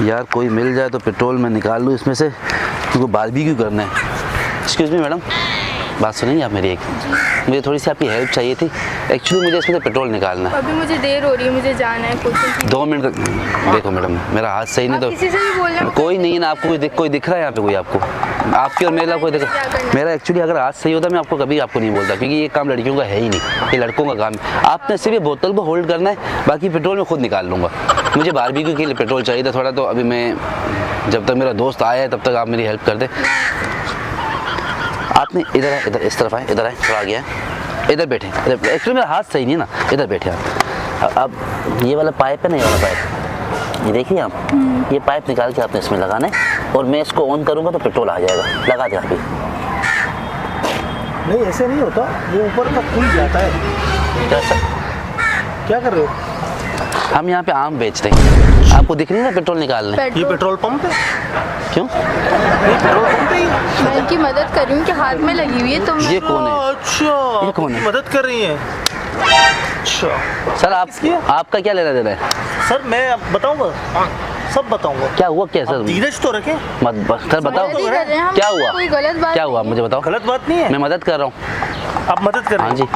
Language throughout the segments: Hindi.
यार कोई मिल जाए तो पेट्रोल मैं निकाल लूँ इसमें से, क्योंकि बारबेक्यू करना है। एक्सक्यूज़ मी मैडम, बात सुनेंगे आप मेरी? एक मुझे थोड़ी सी आपकी हेल्प चाहिए थी। एक्चुअली मुझे इसमें से पेट्रोल निकालना है। अभी मुझे देर हो रही है, मुझे जाना है कुछ। 2 मिनट तक देखो मैडम, मेरा हाथ सही नहीं तो किसी से भी बोल रहे हो? कोई नहीं है ना। आपको कोई दिख रहा है यहाँ पे? कोई आपको, आपके और मेरा कोई दिख रहा है? मेरा एक्चुअली अगर हाथ सही होता मैं आपको कभी नहीं बोलता, क्योंकि ये काम लड़कियों का है ही नहीं, ये लड़कों का काम है। आपने सिर्फ ये बोतल को होल्ड करना है, बाकी पेट्रोल मैं खुद निकाल लूँगा। मुझे बारबेक्यू के लिए पेट्रोल चाहिए था थोड़ा, तो अभी मैं जब तक मेरा दोस्त आया है तब तक आप मेरी हेल्प कर दे। आपने इधर इस तरफ आए, इधर आए, थोड़ा आगे आए, इधर बैठे। एक्चुअली मेरा हाथ सही नहीं है ना, इधर बैठे आप। अब ये वाला पाइप है ना, ये वाला पाइप, ये देखिए आप, ये पाइप निकाल के आपने इसमें लगाना है और मैं इसको ऑन करूँगा तो पेट्रोल आ जाएगा। लगा दे अभी। नहीं ऐसे नहीं होता, वो ऊपर का खुल जाता है। कैसा? क्या कर रहे हो? हम यहाँ पे आम बेचते हैं, आपको दिख रही है ना पेट्रोल निकालने? ये पेट्रोल पंप है? क्यों? ये पेट्रोल पंप है? मैं इनकी मदद कर रही हूँ कि हाथ में लगी हुई है, तो ये कौन है? अच्छा, ये कौन है? मदद कर रही हैं? अच्छा सर आपका क्या लेना देना है? सर मैं बताऊंगा, सब बताऊंगा। क्या हुआ? क्या सर? धीरज तो रखें। सर बताओ मदद ही कर रहे हैं हम, क्या हुआ? कोई गलत बात क्या हुआ मुझे बताओ। गलत बात नहीं है, मैं मदद कर रहा हूँ। आप मदद कर रहे हाँ हैं। जी,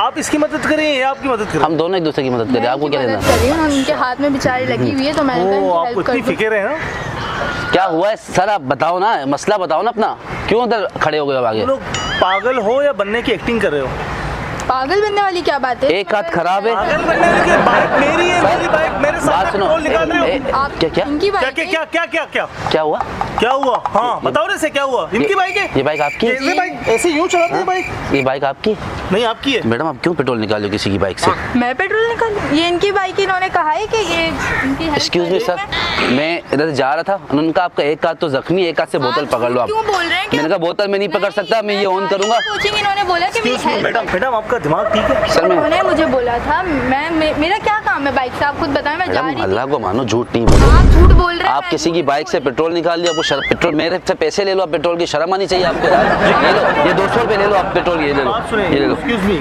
आप इसकी मदद करें या आपकी मदद करें? हम दोनों एक दूसरे की मदद करें। आपको क्या लेना? कर रही हूँ, उनके हाथ में बेचारी लगी हुई है, तो मैंने ओ, कहा आपको हेल्प कर इतनी दूँ। फिक्र है ना? क्या हुआ है सर? आप बताओ ना, मसला बताओ ना अपना। क्यों उधर खड़े हो गए अब आगे? तुम लोग पागल हो या बनने की एक्टिंग कर रहे हो? पागल बनने वाली क्या बात है? एक हाथ खराब है। पागल बनने की बाइक मेरी है, मेरी बाइक मेरे बात साथ सुनो। पेट्रोल निकाल रहे हो। आप क्या क्या इनकी क्या बात क्या है? क्या क्या क्या क्या क्या हुआ? क्या हुआ? हाँ बताओ ना, से क्या हुआ? इनकी बाइक है? ये बाइक आपकी है? ये बाइक ऐसे यूं चलाते हैं बाइक? ये बाइक आपकी? नहीं आपकी है। मैडम आप क्यों पेट्रोल निकाल रहे हो किसी की बाइक से? मैं पेट्रोल निकाल? ये इनकी बाइक, इन्होंने कहा है कि ये इनकी हेल्प एक्सक्यूज कर मी रही सर, हूँ मैं। मैं इधर से जा रहा था, उन्होंने कहा आपका एक हाथ तो जख्मी, एक हाथ से बोतल पकड़ लो आप। क्यों बोल रहे हैं? मैंने कहा बोतल में नहीं पकड़ सकता, मैं ये ऑन करूंगा। कोचिंग इन्होंने बोला कि मेरी हेल्प मैडम मैडम आपका दिमाग ठीक है? सर मैं उन्होंने मुझे बोला था, मेरा क्या काम है बाइक से? आप खुद बताएं, मैं जा मैडम रही थी। अल्लाह को मानो, झूठ नहीं बोलो। आप झूठ बोल रहे हैं। आप मैं किसी की झूठ बाइक से बोल पेट्रोल निकाल लिया, आपको पेट्रोल मेरे से पैसे ले लो, आप पेट्रोल की शर्म आनी चाहिए आपको यार। ये लो, ये 200 रुपये ले लो आप पेट्रोल, ये ले लो, बात सुने, ये ले लो। एक्सक्यूज मी,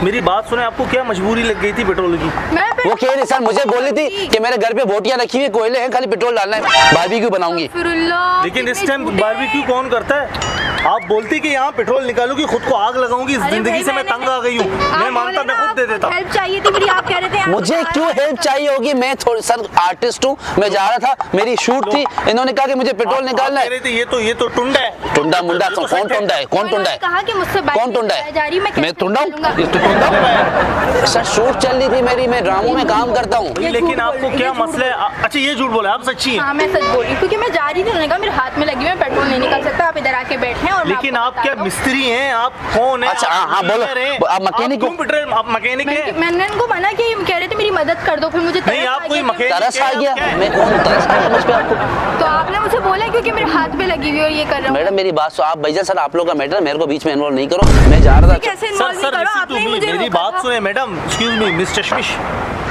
मेरी बात सुने, आपको क्या मजबूरी लग गई थी पेट्रोल की? मैं वो कह रही सर, मुझे बोली थी कि मेरे घर पे बोटियां रखी हुई, कोयले हैं, खाली पेट्रोल डालना है, बारबेक्यू बनाऊंगी। फिरुल्लाह, लेकिन इस कितने टाइम झूठे बारबेक्यू हैं। कौन करता है? आप बोलती कि यहाँ पेट्रोल निकालूंगी, खुद को आग लगाऊंगी, अरे जिंदगी भाई, से मैं तंग आ गई हूँ। मैं मानता, मैं खुद दे देता। हेल्प चाहिए थी मेरी, आप कह रहे थे आप मुझे बता क्यों रहे थे। हेल्प चाहिए होगी? मैं थोड़ी सर आर्टिस्ट हूँ, मैं जा रहा था, मेरी शूट थी, इन्होंने कहा कि मुझे पेट्रोल निकालना आप है। कह रहे थे ये तो टुंडा है। टुंडा मुंडा कौन टुंडा है? कौन टुंडा है? कहा कि मुझसे बाइक कौन टुंडा नहीं जा रही, है? मैं मैं टुंडा हूँ? चलूंगा। ये तो टुंडा हूँ? सर शूट चल रही थी मेरी, मैं ड्रामों में काम करता हूँ। ये लेकिन झूठ आपको बोल रही क्या है, झूठ मसला है? अच्छा ये झूठ बोला, आप सच्ची हैं? हाँ मैं सच बोल रही हूँ, क्योंकि मैं जा रही थी, उन्होंने कहा मेरे हाथ में लगी हुई है, पेट्रोल नहीं निकाल सकता, आप इधर आके बैठे हैं। और मैं लेकिन आपको आप बता क्या रहा हूँ। मिस्त्री हैं? आप कौन है? अच्छा, हाँ, बोलो। आप मैकेनिक हो? आप मैकेनिक हैं? मैंने इनको मना किया, ये कह रहे थे मेरी मदद कर दो, फिर मुझे नहीं, तरस आप आ कोई गया। मैकेनिक तरस आ गया? क्या है? मैं कौन तरस आ गया मुझ पे आपको? तो आपने मुझे बोला क्योंकि मेरे हाथ पे लगी हुई है और ये कर रहा हूँ। मैडम मेरी बात सुनो, आप भाईजान सर आप लोग का मैटर, मेरे को बीच में इन्वॉल्व नहीं करो, मैं जा रहा था। कैसे सर इन्वॉल्व नहीं सर करो, listen आपने to ही me, मुझे मेरी रोका बात था। सुने मैडम, एक्सक्यूज मी मिस चश्मिश,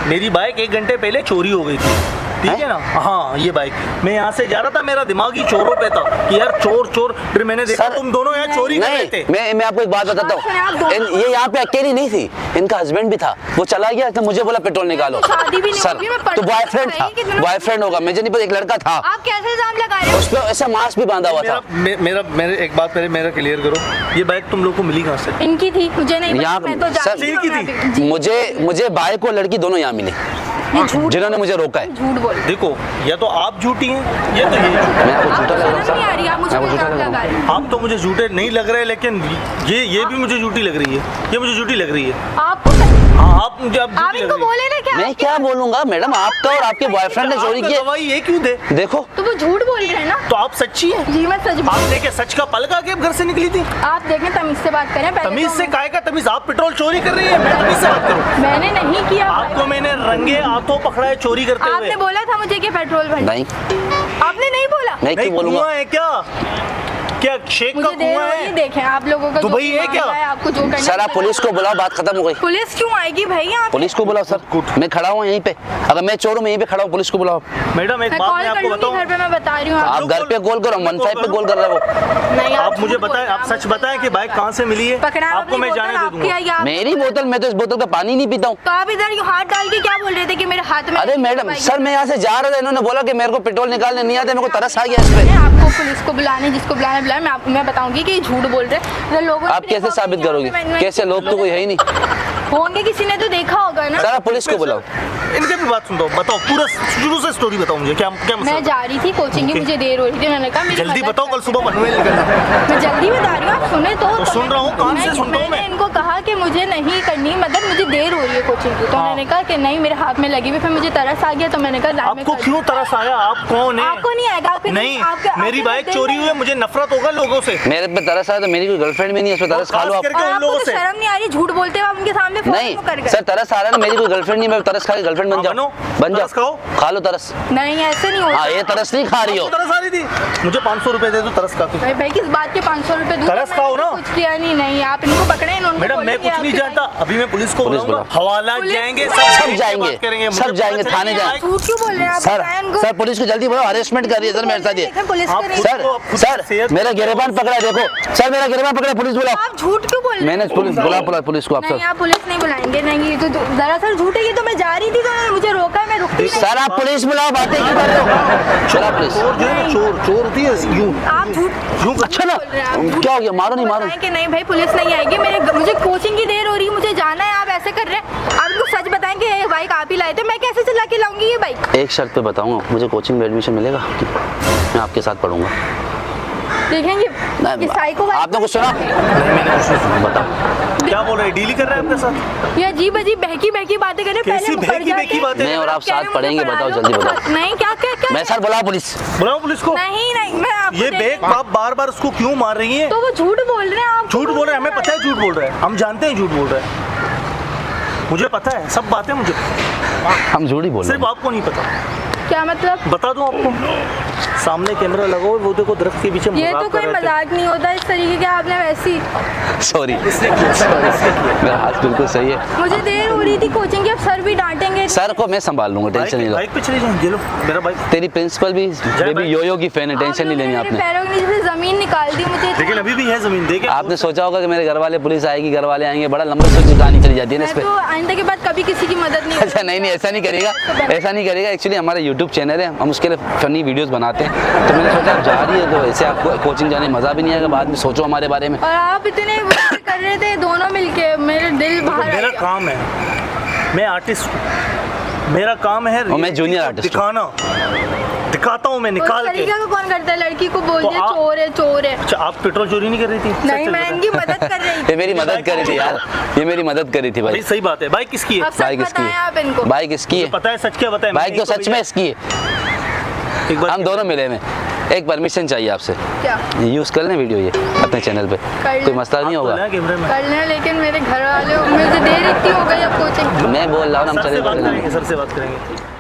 मेरी बाइक 1 घंटे पहले चोरी हो गई थी, ठीक है ना? हाँ ये बाइक मैं यहाँ से जा रहा था, मेरा दिमाग ही चोरों पे था कि यार चोर चोर, फिर मैंने देखा सर, तुम दोनों यहाँ चोरी कर रहे थे। नहीं, मैं आपको एक बात बताता आप हूँ, दोनों- ये यहाँ पे अकेली नहीं थी, इनका हस्बैंड भी था, वो चला गया तो मुझे बोला पेट्रोल निकालो। तो शादी भी नहीं सर होगी, मैं तो पढ़- बॉयफ्रेंड था, कि जिन्होंने- बॉयफ्रेंड होगा, मुझे नहीं पता, एक लड़का था, आप कैसे इल्जाम लगा रहे हो? उस पर ऐसा मास्क भी बांधा हुआ था। मेरे एक बात पहले मेरा क्लियर करो, ये बाइक तुम लोग को मिली कहाँ से? इनकी थी, मुझे नहीं पता, यहाँ मैं तो सर, जानती हूँ, इनकी मैं थी? भी- जी, मुझे बाइक और लड़की दोनों यहाँ मिले, ये झूठ जिन्होंने मुझे रोका है। झूठ बोल रहे हो। देखो या तो आप झूठी हैं या तो ये झूठी। मैं आपको आपको झूठा लग रहा हूँ शर्म नहीं आ रही, आप मुझे मैं आपको झूठा इल्जाम लग रहा लगा हूँ? रहे हो। आप तो मुझे झूठे नहीं लग रहे, लेकिन ये भी मुझे झूठी लग रही है, ये मुझे झूठी लग रही है। आपको हाँ आप मुझे अब आप झूठी लग इनको रही है। बोले ना क्या? मैं क्या बोलूंगा मैडम, आपका और आपके बॉयफ्रेंड ने चोरी आपका की गवाही ये क्यों दे? देखो। तो वो झूठ बोल रहे हैं ना? तो आप सच्ची हैं? जी मैं सच बोल आपने क्या सच का पल के घर से निकली थी? आप देखें, तमीज से बात करें पहले। तमीज तो से काहे का तमीज? आप पेट्रोल चोरी कर रही है, मैं तमीज से बात करूं? मैंने नहीं किया भाई। आपको मैंने रंगे हाथों पकड़ा है चोरी करते हुए। आपने बोला था मुझे कि पेट्रोल भर। नहीं, आपने नहीं बोला? मैं नहीं क्यों बोलूंगा? कुआं है क्या? क्या शेख का मुझे देर कुआं हो रही है, है? देखें आप लोगों का तो जो भाई ये मामला क्या? है, आपको जो करना सर आप है, पुलिस को बुलाओ, बात खत्म हो गई। पुलिस क्यों आएगी भाई यहाँ पे? पुलिस को बुलाओ सर, मैं खड़ा हूँ यहीं पे, अगर मैं चोर हूँ मैं यहीं पे खड़ा हूँ, पुलिस को बुलाओ। मैडम एक मैं बात कॉल मैं कर आपको लूंगी बताऊं, घर पे, मैं बता रही हूँ आप आपको। घर पे कॉल करो, 15 पे कॉल कर रहे हो। नहीं आप मुझे झूठ बोल बताएं, रहे हैं, आप सच बताएं कि बाइक कहाँ से मिली है? पकड़ा है आपको अपनी मैं बोतल, जाने दे आपकी दूंगा। आई, आप- मेरी बोतल, मैं तो इस बोतल का पानी नहीं पीता हूँ। तो आप इधर यूं हाथ डाल के क्या बोल रहे थे कि मेरे हाथ में? अरे मैडम सर, मैं यहाँ से जा रहा था, इन्होंने बोला कि मेरे को पेट्रोल निकालने नहीं आते, मेरे को तरस आ गया इस पे। मैं आपको पुलिस को बुलाने, जिसको बुलाने बुलाए, मैं बताऊंगी कि ये झूठ बोल रहे हैं। लोगों ने आप कैसे देखा साबित होगा करोगे? यहाँ पे मैं- कैसे? लोग तो कोई है ही नहीं। होंगे, किसी ने तो देखा होगा ना। सर आप पुलिस को बुलाओ। इनके भी बात सुनता हूँ, बताओ पूरा शुरू से स्टोरी बताओ मुझे, क्या क्या मैं मसला? जा रही थी कोचिंग की, मुझे देर हो रही थी, मैंने कहा मेरी जल्दी मदद बताओ, कर- कल सुबह पनवेल निकलना है। मैं जल्दी बता रही हूँ, आप सुने तो सुन रहा हूँ, कान से सुनता हूँ मैं। मैंने इनको कहा कि मुझे नहीं करनी मदद, मुझे देर हो रही है कोचिंग की, तो हाँ। मैंने कहा कि नहीं, मेरे हाथ में लगी हुई, फिर मुझे तरस आ गया, तो मैंने कहा लाए मैं आपको कर- क्यों तरस आया? आप कौन है? आपको नहीं आएगा, आपके नहीं, आपके- मेरी आपके बाइक दिल चोरी में- हुई है, मुझे नफरत होगा लोगों से। मेरे पे तरस आया तो मेरी कोई गर्लफ्रेंड भी नहीं है, उसमें तरस खा लो आप। खास और करके उन आपको लोगों तो से। शर्म नहीं आ रही झूठ बोलते हुए आप उनके सामने फोन नहीं क्यों कर गए? सर, तरस आ रहा है ना, मेरी कोई गर्लफ्रेंड नहीं, मैं तरस खा के गर्लफ्रेंड बन हाँ, जाऊँ, बनो। बन तरस खाओ। जाओ, खा लो तरस। नहीं, ऐसे नहीं होता। हाँ, ये तरस नहीं खा रही हो। आपको तरस आ रही थी? मुझे 500 रुपए दे दो तरस खा के। भाई भाई किस बात के 500 रुपए दूँ? तरस खाओ ना। कुछ किया नहीं, नहीं आप इनको पकड़े, इन्होंने मैडम मैं बोला कि कुछ नहीं आपके जानता, अभी मैं पुलिस को पुलिस बुलाऊंगा, बुलाओ। हवाला पुलिस- जाएंगे, सब जाएंगे, जाएंगे, बात करेंगे, सब मुझे जाएंगे, पता थाने चलेगा। जाएंगे। झूठ क्यों बोल रहे हैं आप? सर बताएं इनको। सर पुलिस को जल्दी बुलाओ, अरेस्टमेंट कर रही है सर मेरे साथ ये। देखें, पुलिस आप कर रही खुद है। सर को- खुद सर सेहत- मेरा गिरबान पकड़ा है, देखो सर मेरा गिरबान पकड़ा है, पुलिस बुलाओ। आप झूठ क्यों बोल रहे हैं? मैंने पुलिस बुला पुलिस को आप नहीं, सर। आप पुलिस नहीं बुलाएंगे, नहीं, ये तो दरअसल झूठ है, ये तो मैं जा रही थी तो उन्होंने मुझे रोका, मैं रुकती नहीं। सर आप पुलिस बुलाओ, बातें क्यों कर रहे हो? चला पुलिस। चोर जो है ना, चोर चोर होती है यूं। आप झूठ अच्छा ना, बोल रहे हैं, आप झूठ क्या हो गया? मारो नहीं मारो। बताएं कि नहीं भाई पुलिस नहीं आएगी, मुझे कोचिंग की देर हो रही है, मुझे जाना है, आप ऐसे कर रहे हैं। आप इनको सच बताएं कि ये बाइक आप ही लाए थे, मैं कैसे चला के लाऊंगी ये बाइक? एक शर्त पे बताऊंगा, मुझे कोचिंग में एडमिशन मिलेगा, मैं आपके साथ पढ़ूंगा। देखेंगे ये साइको आपने कुछ सुना? बताओ। क्या बोल रहे हैं? डील कर रहे हैं आपके साथ? ये अजीब अजीब बहकी बहकी बातें कर रहे हैं, कैसी पहले मुकर बहकी जाते बहकी हैं। बातें? मैं और आप कह रहे साथ हैं, पढ़ेंगे, मुझे बताओ पढ़ा जल्दी दो। बताओ। नहीं, क्या क्या क्या? मैं सर बुला पुलिस। बुलाओ पुलिस को। नहीं नहीं, मैं आपको ये देख- बेग आप बार बार उसको क्यों मार रही हैं? तो वो झूठ बोल रहे हैं, आप झूठ बोल रहे हैं, हमें पता है झूठ बोल रहे हैं, हम जानते हैं झूठ बोल रहे हैं, मुझे पता है सब बातें, मुझे हम झूठ ही बोल रहे सिर्फ आपको नहीं पता। क्या मतलब? बता दूं आपको, सामने कैमरा लगाओ, वो देखो दरख्त के पीछे ये मजाक तो कर कोई रहे थे। मजाक नहीं होता इस तरीके का, आपने वैसी हैं। सॉरी, इसने किया, इसने किया। मेरा हाथ बिल्कुल सही है। मुझे देर हो रही थी कोचिंग की, अब सर भी डांटेंगे। सर को मैं संभाल लूंगा, टेंशन नहीं लो। बाइक पे चले जाएं, ये लो मेरा बाइक। तेरी प्रिंसिपल भी बेबी भाई। योयो की फैन है, आप टेंशन नहीं लोगों लेनी ने मेरे आपने। पैरों के नीचे से जमीन निकाल दी मुझे। लेकिन अभी भी है जमीन, देखे आपने सोचा होगा कि मेरे घर वाले पुलिस आएगी, घर वाले आएंगे, बड़ा लंबी सोच कहानी चली जाती है ना इस मैं पे। तो आइंदा के बाद कभी किसी की मदद नहीं अच्छा नहीं नहीं, ऐसा नहीं करेगा, ऐसा नहीं करेगा। एक्चुअली हमारा यूट्यूब चैनल है, हम उसके लिए फनी वीडियोस बनाते हैं, तो मैंने सोचा आप जा रही है तो ऐसे आपको कोचिंग जाने में मज़ा भी नहीं आएगा, बाद में सोचो हमारे बारे में। और आप इतने वो कर रहे थे दोनों मिलके, मेरे दिल बाहर आ मेरा गया। काम है, मैं आर्टिस्ट हूँ, मेरा काम है और मैं जूनियर आर्टिस्ट हूँ। दिखाना, दिखाता हूँ मैं उस निकाल के। तरीके का कौन करता है? लड़की को बोल तो दिया आप- चोर है चोर है। अच्छा आप पेट्रोल चोरी नहीं कर रही थी? नहीं, सच मैं बता। इनकी मदद कर रही ये थी। मेरी मदद करी थी यार, ये मेरी मदद करी थी भाई भाई। सही बात है, बाइक किसकी है? अब सच बाइक इसकी बताएं आप इनको। है, बाइक इसकी है, पता है सच क्या बताए? बाइक तो सच में इसकी है। एक बार हम दोनों मिले में, एक परमिशन चाहिए आपसे, क्या यूज़ कर लें वीडियो ये अपने चैनल पे, कर कोई मसला नहीं होगा। कैमरे में कर लें, लेकिन मेरे घर वाले मुझे देर इतनी हो गई अब कोचिंग। मैं बोल रहा हूँ ना, हम सर से चले बात जाते हैं। करेंगे, सर से बात करेंगे।